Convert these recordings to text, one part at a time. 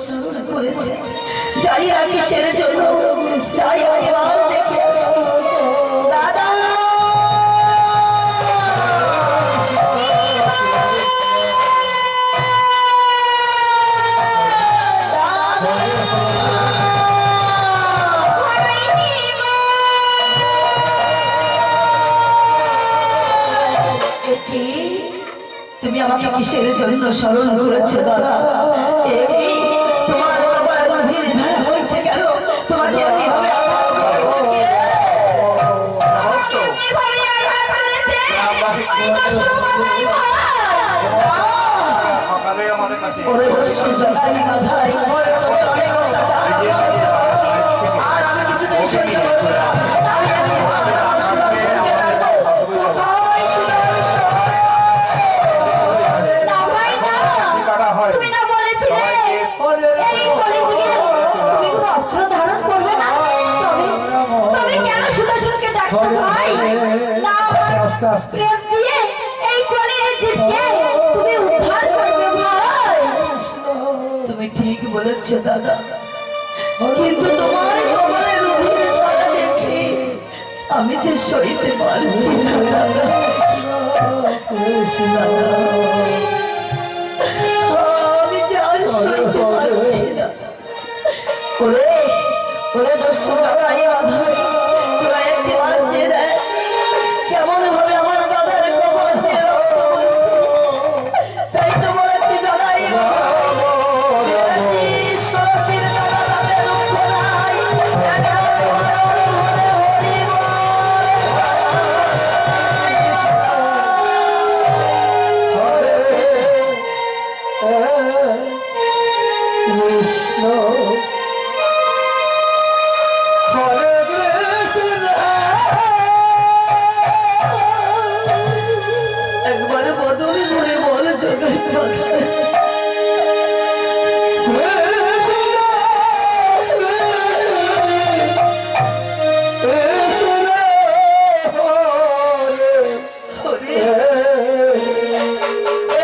স্মরণ করেছে। যাই আগে সেরে জন্য যাই একবার দেখে আসি। দাদা তুমি আমাকে কিসের জন্য স্মরণ করেছো দাদা? তোমার বাবার অধীর ধারা হয়েছে কেন? তোমাকে আমি হবে আর আমি কিছুতেই সহ্য করবো না। তুমি ঠিক বলেছো দাদা, কিন্তু তোমার কপালের অভিজ্ঞতা দেখে আমি যে সইতে পারছি না দাদা। আমি যে আর সইতে পারছি না। ওরে ওরে দস্যু দাদাই বাধাই, তোরা একটি বাঁচিয়ে দেয় কেমন ভাবে আমার দাদার কপাল দিয়ে রক্ত বলছে। তাই তো বলেছি দাদাই একবারে বদলে ধরে বল চোখের কথা।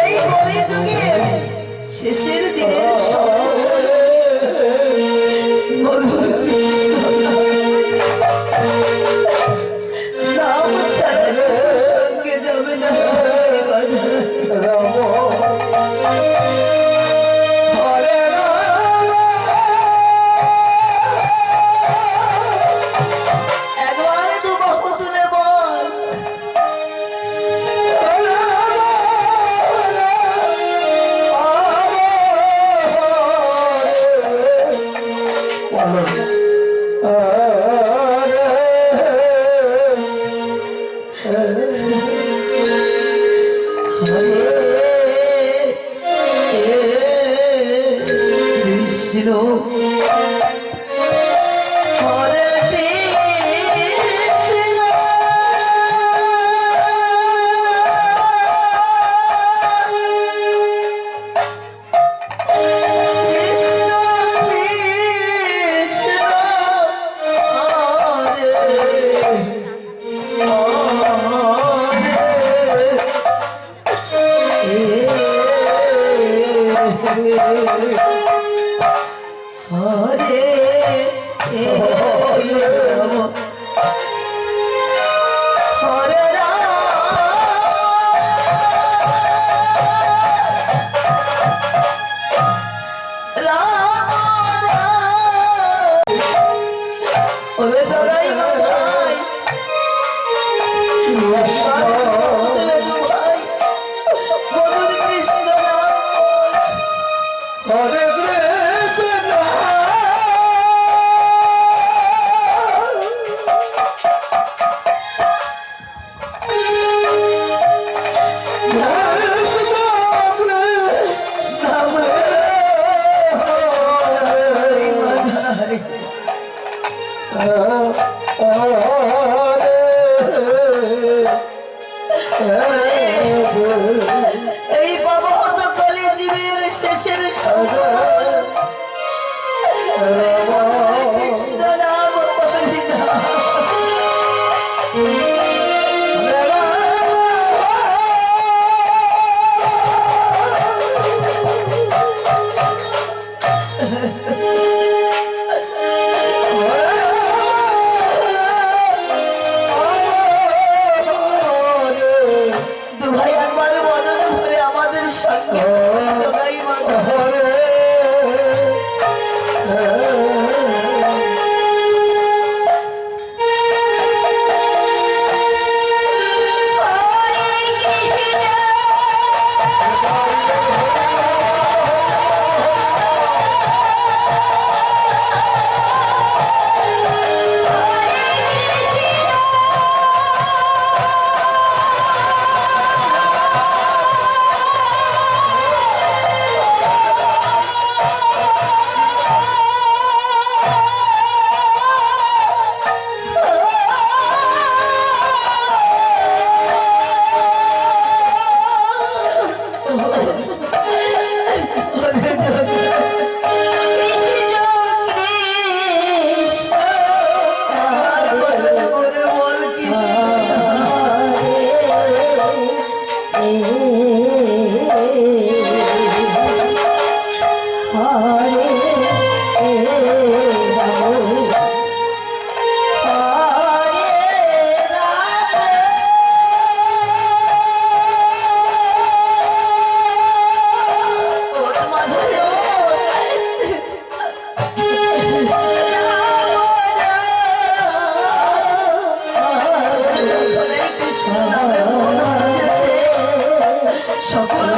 এই কলিযুগে শেষের দিনের নাম ছাড়া সঙ্গে যাবে না। একবার দু বাহু তুলে বল কৃষ্ণ হরে কৃষ্ণ হরে ওরে জড়াই বাধাই কৃষ্ণ হরে এই বাবা তো কলি জীবের শেষের ভাই একবার বদল হয়ে আমাদের সঙ্গে যোগাই সকল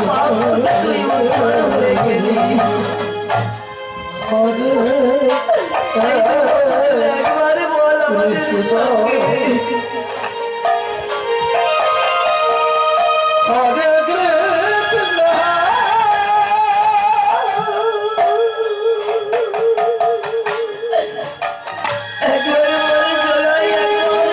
একবারে বল আমাদের সঙ্গে হরে কৃষ্ণ একবারে বলে জোড়াই একবারে বল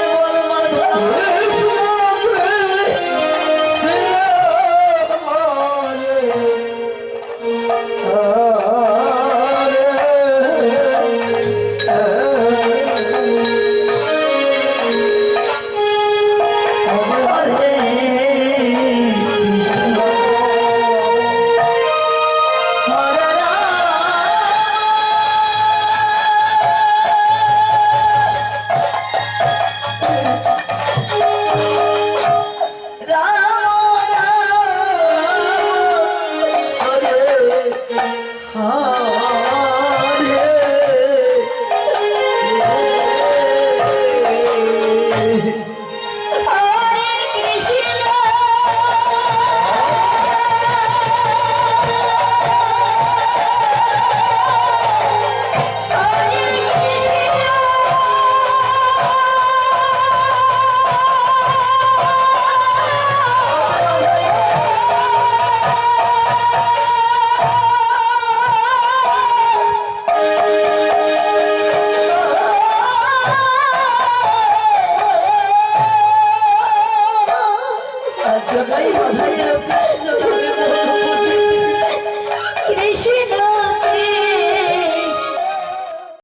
মাধব জগাই বাধাই